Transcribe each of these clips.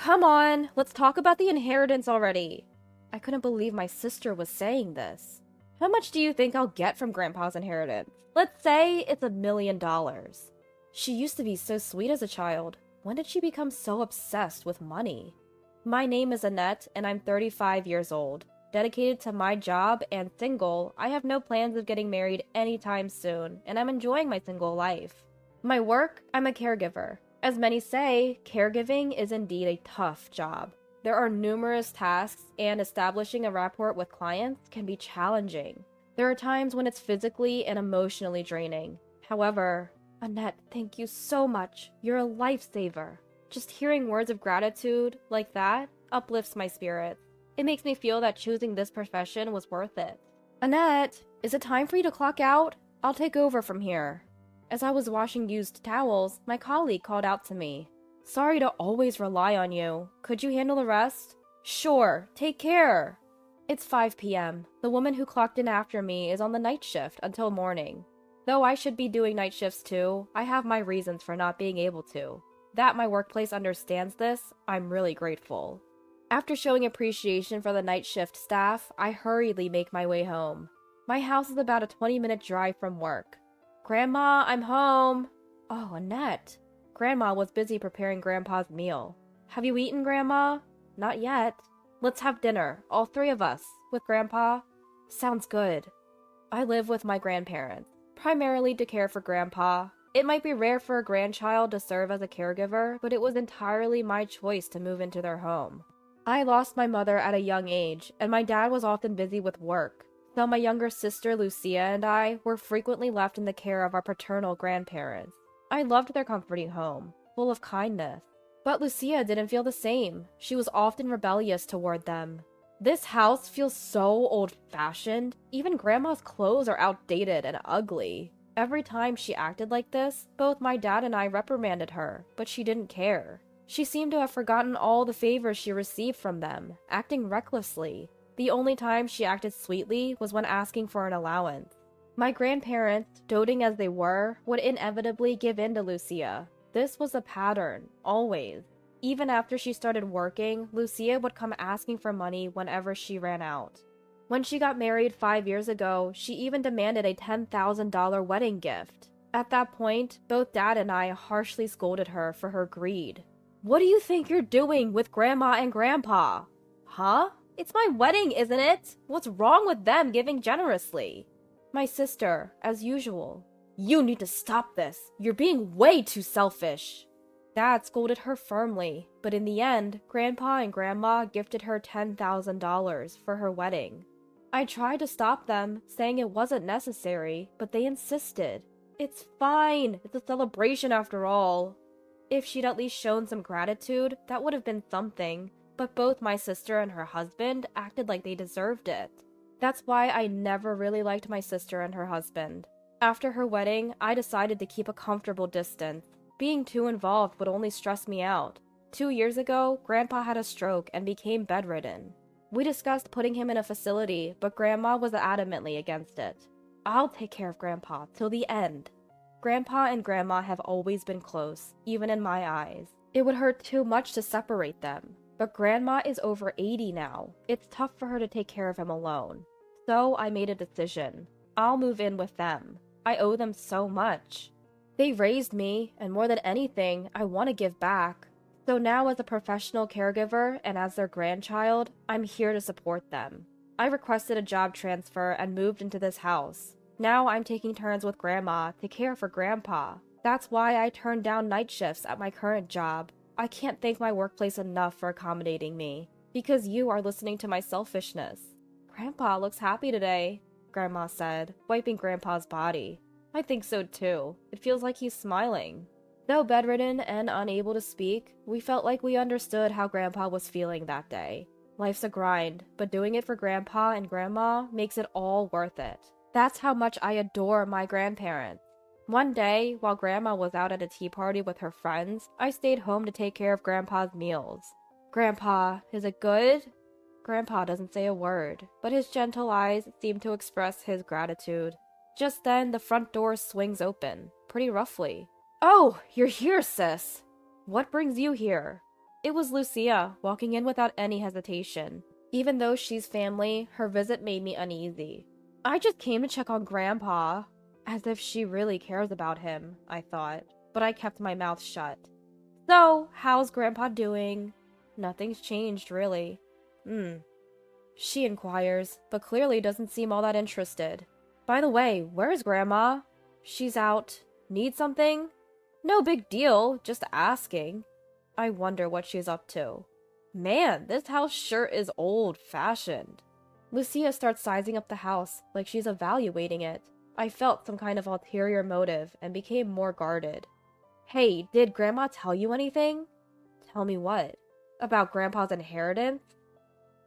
Come on, let's talk about the inheritance already. I couldn't believe my sister was saying this. How much do you think I'll get from Grandpa's inheritance? Let's say it's $1 million. She used to be so sweet as a child. When did she become so obsessed with money? My name is Annette, and I'm 35 years old. Dedicated to my job and single, I have no plans of getting married anytime soon, and I'm enjoying my single life. My work, I'm a caregiver. As many say, caregiving is indeed a tough job. There are numerous tasks, and establishing a rapport with clients can be challenging. There are times when it's physically and emotionally draining. However, Annette, thank you so much. You're a lifesaver. Just hearing words of gratitude like that uplifts my spirits. It makes me feel that choosing this profession was worth it. Annette, is it time for you to clock out? I'll take over from here. As I was washing used towels, my colleague called out to me. Sorry to always rely on you. Could you handle the rest? Sure, take care. It's 5 p.m. The woman who clocked in after me is on the night shift until morning. Though I should be doing night shifts too, I have my reasons for not being able to. That my workplace understands this, I'm really grateful. After showing appreciation for the night shift staff, I hurriedly make my way home. My house is about a 20-minute drive from work. Grandma, I'm home. Oh, Annette. Grandma was busy preparing Grandpa's meal. Have you eaten, Grandma? Not yet. Let's have dinner, all three of us, with Grandpa. Sounds good. I live with my grandparents, primarily to care for Grandpa. It might be rare for a grandchild to serve as a caregiver, but it was entirely my choice to move into their home. I lost my mother at a young age, and my dad was often busy with work, so my younger sister Lucia and I were frequently left in the care of our paternal grandparents. I loved their comforting home, full of kindness. But Lucia didn't feel the same. She was often rebellious toward them. This house feels so old-fashioned. Even Grandma's clothes are outdated and ugly. Every time she acted like this, both my dad and I reprimanded her, but she didn't care. She seemed to have forgotten all the favors she received from them, acting recklessly. The only time she acted sweetly was when asking for an allowance. My grandparents, doting as they were, would inevitably give in to Lucia. This was a pattern, always. Even after she started working, Lucia would come asking for money whenever she ran out. When she got married 5 years ago, she even demanded a $10,000 wedding gift. At that point, both Dad and I harshly scolded her for her greed. What do you think you're doing with Grandma and Grandpa? Huh? It's my wedding, isn't it? What's wrong with them giving generously? My sister, as usual. You need to stop this. You're being way too selfish. Dad scolded her firmly, but in the end, Grandpa and Grandma gifted her $10,000 for her wedding. I tried to stop them, saying it wasn't necessary, but they insisted. It's fine. It's a celebration after all. If she'd at least shown some gratitude, that would have been something, but both my sister and her husband acted like they deserved it. That's why I never really liked my sister and her husband. After her wedding, I decided to keep a comfortable distance. Being too involved would only stress me out. 2 years ago, Grandpa had a stroke and became bedridden. We discussed putting him in a facility, but Grandma was adamantly against it. I'll take care of Grandpa till the end. Grandpa and Grandma have always been close, even in my eyes. It would hurt too much to separate them. But Grandma is over 80 now. It's tough for her to take care of him alone. So I made a decision. I'll move in with them. I owe them so much. They raised me, and more than anything, I want to give back. So now as a professional caregiver and as their grandchild, I'm here to support them. I requested a job transfer and moved into this house. Now I'm taking turns with Grandma to care for Grandpa. That's why I turned down night shifts at my current job. I can't thank my workplace enough for accommodating me, because you are listening to my selfishness. Grandpa looks happy today, Grandma said, wiping Grandpa's body. I think so too. It feels like he's smiling. Though bedridden and unable to speak, we felt like we understood how Grandpa was feeling that day. Life's a grind, but doing it for Grandpa and Grandma makes it all worth it. That's how much I adore my grandparents. One day, while Grandma was out at a tea party with her friends, I stayed home to take care of Grandpa's meals. Grandpa, is it good? Grandpa doesn't say a word, but his gentle eyes seem to express his gratitude. Just then, the front door swings open, pretty roughly. Oh, you're here, sis. What brings you here? It was Lucia, walking in without any hesitation. Even though she's family, her visit made me uneasy. I just came to check on Grandpa. As if she really cares about him, I thought, but I kept my mouth shut. So, how's Grandpa doing? Nothing's changed, really. She inquires, but clearly doesn't seem all that interested. By the way, where's Grandma? She's out. Need something? No big deal, just asking. I wonder what she's up to. Man, this house sure is old-fashioned. Lucia starts sizing up the house like she's evaluating it. I felt some kind of ulterior motive and became more guarded. Hey, did Grandma tell you anything? Tell me what? About Grandpa's inheritance?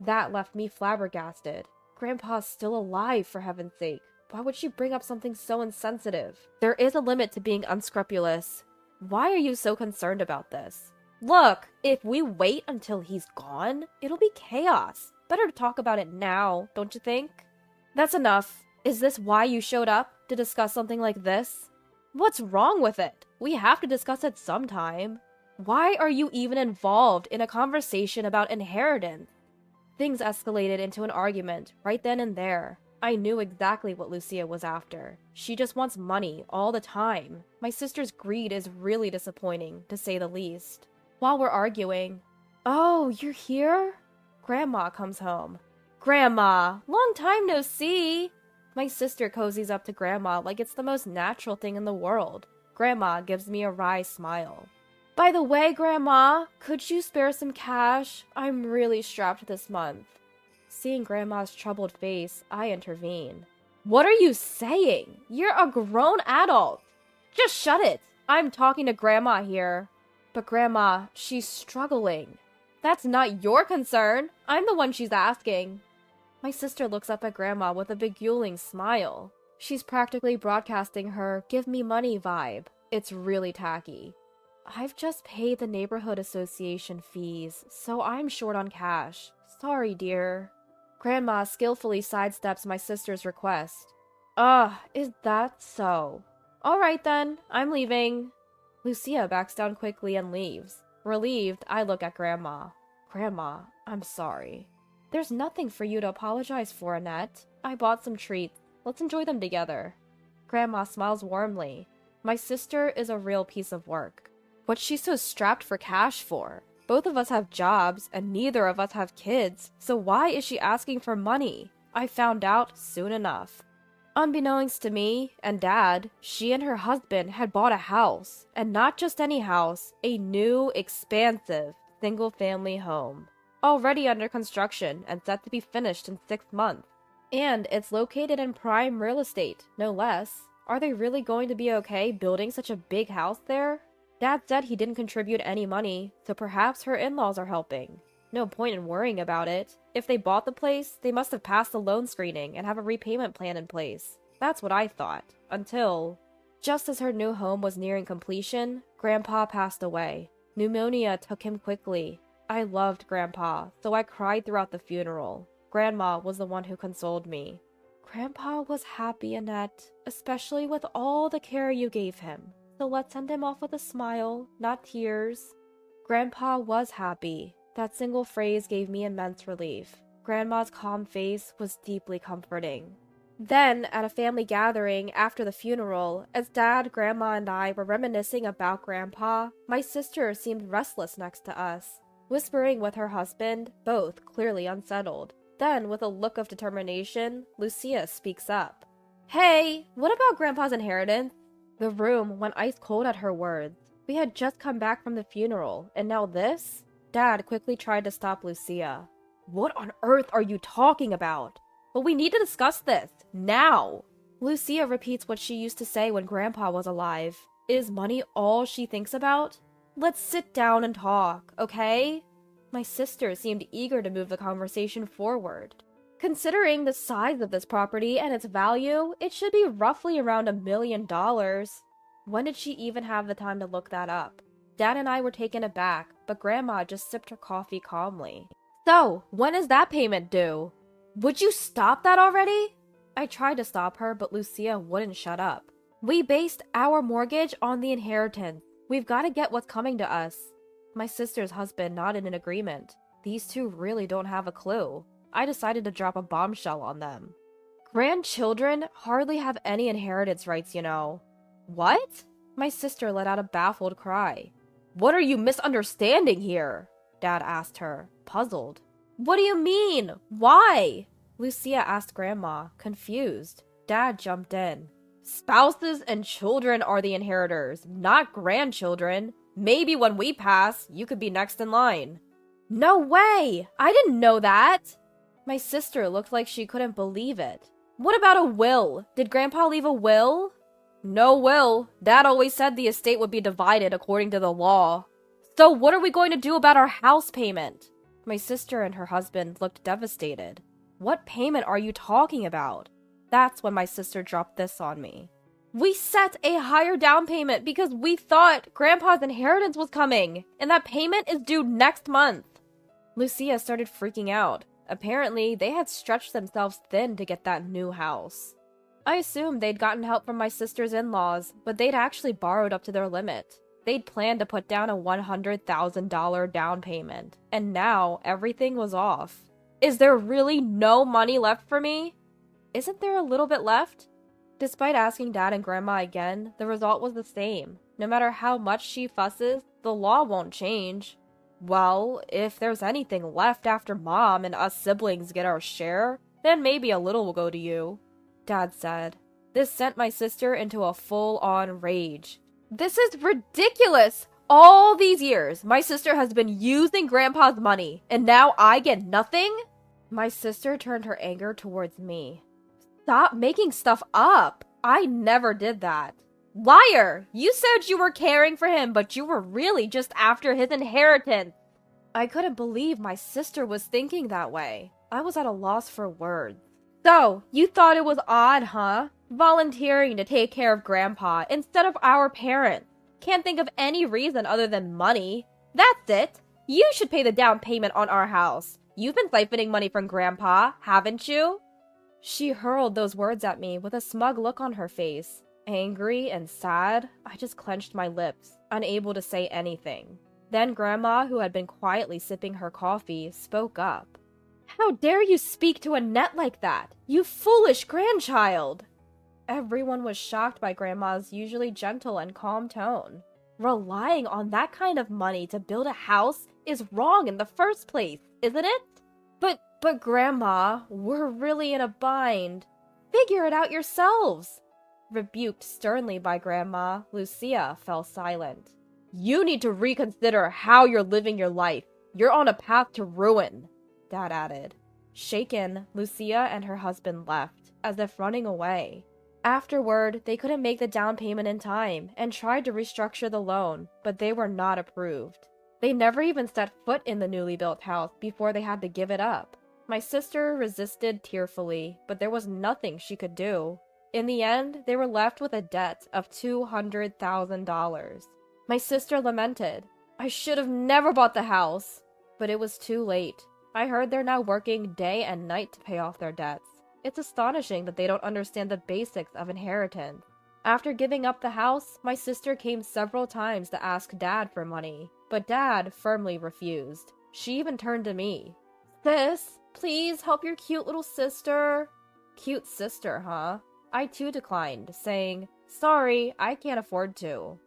That left me flabbergasted. Grandpa's still alive, for heaven's sake. Why would she bring up something so insensitive? There is a limit to being unscrupulous. Why are you so concerned about this? Look, if we wait until he's gone, it'll be chaos. Better to talk about it now, don't you think? That's enough. Is this why you showed up? To discuss something like this? What's wrong with it? We have to discuss it sometime. Why are you even involved in a conversation about inheritance? Things escalated into an argument right then and there. I knew exactly what Lucia was after. She just wants money all the time. My sister's greed is really disappointing, to say the least. While we're arguing, "Oh, you're here?" Grandma comes home. "Grandma, long time no see!" My sister cozies up to Grandma like it's the most natural thing in the world. Grandma gives me a wry smile. "By the way, Grandma, could you spare some cash? I'm really strapped this month." Seeing Grandma's troubled face, I intervene. "What are you saying? You're a grown adult. Just shut it. I'm talking to Grandma here." "But Grandma, she's struggling." "That's not your concern. I'm the one she's asking." My sister looks up at Grandma with a beguiling smile. She's practically broadcasting her "give me money" vibe. It's really tacky. "I've just paid the neighborhood association fees, so I'm short on cash. Sorry, dear." Grandma skillfully sidesteps my sister's request. "Ugh, is that so? All right then, I'm leaving." Lucia backs down quickly and leaves. Relieved, I look at Grandma. "Grandma, I'm sorry." "There's nothing for you to apologize for, Annette. I bought some treats. Let's enjoy them together." Grandma smiles warmly. My sister is a real piece of work. What's she so strapped for cash for? Both of us have jobs, and neither of us have kids, so why is she asking for money? I found out soon enough. Unbeknownst to me and Dad, she and her husband had bought a house, and not just any house, a new, expansive, single-family home. Already under construction and set to be finished in 6 months. And it's located in prime real estate, no less. Are they really going to be okay building such a big house there? Dad said he didn't contribute any money, so perhaps her in-laws are helping. No point in worrying about it. If they bought the place, they must have passed the loan screening and have a repayment plan in place. That's what I thought. Until... Just as her new home was nearing completion, Grandpa passed away. Pneumonia took him quickly. I loved Grandpa, so I cried throughout the funeral. Grandma was the one who consoled me. "Grandpa was happy, Annette, especially with all the care you gave him. So let's send him off with a smile, not tears." Grandpa was happy. That single phrase gave me immense relief. Grandma's calm face was deeply comforting. Then, at a family gathering after the funeral, as Dad, Grandma, and I were reminiscing about Grandpa, my sister seemed restless next to us, whispering with her husband, both clearly unsettled. Then, with a look of determination, Lucia speaks up. "Hey, what about Grandpa's inheritance?" The room went ice cold at her words. We had just come back from the funeral, and now this? Dad quickly tried to stop Lucia. "What on earth are you talking about?" "Well, we need to discuss this. Now!" Lucia repeats what she used to say when Grandpa was alive. Is money all she thinks about? Let's sit down and talk, okay? My sister seemed eager to move the conversation forward. Considering the size of this property and its value, it should be roughly around $1 million. When did she even have the time to look that up? Dad and I were taken aback, but Grandma just sipped her coffee calmly. "So, when is that payment due?" "Would you stop that already?" I tried to stop her, but Lucia wouldn't shut up. "We based our mortgage on the inheritance. We've got to get what's coming to us." My sister's husband nodded in agreement. These two really don't have a clue. I decided to drop a bombshell on them. Grandchildren hardly have any inheritance rights, you know. What? My sister let out a baffled cry. What are you misunderstanding here? Dad asked her, puzzled. What do you mean? Why? Lucia asked Grandma, confused. Dad jumped in. Spouses and children are the inheritors, not grandchildren. Maybe when we pass, you could be next in line. No way! I didn't know that! My sister looked like she couldn't believe it. What about a will? Did Grandpa leave a will? No will. Dad always said the estate would be divided according to the law. So what are we going to do about our house payment? My sister and her husband looked devastated. What payment are you talking about? That's when my sister dropped this on me. We set a higher down payment because we thought Grandpa's inheritance was coming, and that payment is due next month. Lucia started freaking out. Apparently, they had stretched themselves thin to get that new house. I assumed they'd gotten help from my sister's in-laws, but they'd actually borrowed up to their limit. They'd planned to put down a $100,000 down payment, and now everything was off. Is there really no money left for me? Isn't there a little bit left? Despite asking Dad and Grandma again, the result was the same. No matter how much she fusses, the law won't change. Well, if there's anything left after Mom and us siblings get our share, then maybe a little will go to you, Dad said. This sent my sister into a full-on rage. This is ridiculous! All these years, my sister has been using Grandpa's money, and now I get nothing? My sister turned her anger towards me. Stop making stuff up! I never did that. Liar! You said you were caring for him, but you were really just after his inheritance. I couldn't believe my sister was thinking that way. I was at a loss for words. So, you thought it was odd, huh? Volunteering to take care of Grandpa instead of our parents. Can't think of any reason other than money. That's it. You should pay the down payment on our house. You've been siphoning money from Grandpa, haven't you? She hurled those words at me with a smug look on her face. Angry and sad, I just clenched my lips, unable to say anything. Then Grandma, who had been quietly sipping her coffee, spoke up. How dare you speak to Annette like that, you foolish grandchild! Everyone was shocked by Grandma's usually gentle and calm tone. Relying on that kind of money to build a house is wrong in the first place, isn't it? But Grandma, we're really in a bind. Figure it out yourselves. Rebuked sternly by Grandma, Lucia fell silent. You need to reconsider how you're living your life. You're on a path to ruin, Dad added. Shaken, Lucia and her husband left, as if running away. Afterward, they couldn't make the down payment in time and tried to restructure the loan, but they were not approved. They never even set foot in the newly built house before they had to give it up. My sister resisted tearfully, but there was nothing she could do. In the end, they were left with a debt of $200,000. My sister lamented, I should have never bought the house. But it was too late. I heard they're now working day and night to pay off their debts. It's astonishing that they don't understand the basics of inheritance. After giving up the house, my sister came several times to ask Dad for money, but Dad firmly refused. She even turned to me. Sis, please help your cute little sister. Cute sister, huh? I too declined, saying, sorry, I can't afford to.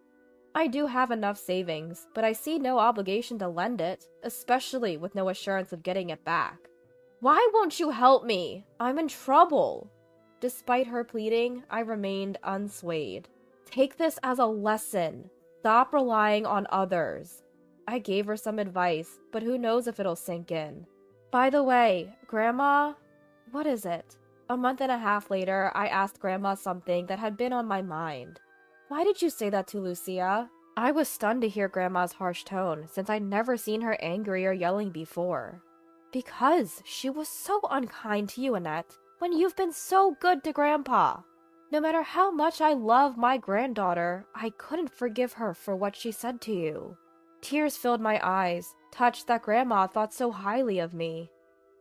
I do have enough savings, but I see no obligation to lend it, especially with no assurance of getting it back. Why won't you help me? I'm in trouble. Despite her pleading, I remained unswayed. Take this as a lesson. Stop relying on others. I gave her some advice, but who knows if it'll sink in. By the way, Grandma, what is it? A month and a half later, I asked Grandma something that had been on my mind. Why did you say that to Lucia? I was stunned to hear Grandma's harsh tone, since I'd never seen her angry or yelling before. Because she was so unkind to you, Annette, when you've been so good to Grandpa. No matter how much I love my granddaughter, I couldn't forgive her for what she said to you. Tears filled my eyes, touched that Grandma thought so highly of me.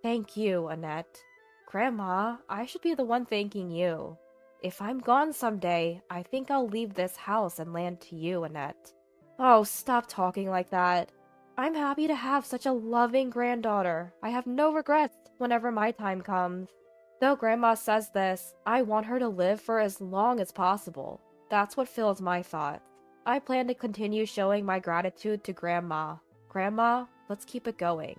Thank you, Annette. Grandma, I should be the one thanking you. If I'm gone someday, I think I'll leave this house and land to you, Annette. Oh, stop talking like that. I'm happy to have such a loving granddaughter. I have no regrets whenever my time comes. Though Grandma says this, I want her to live for as long as possible. That's what fills my thoughts. I plan to continue showing my gratitude to Grandma. Grandma, let's keep it going.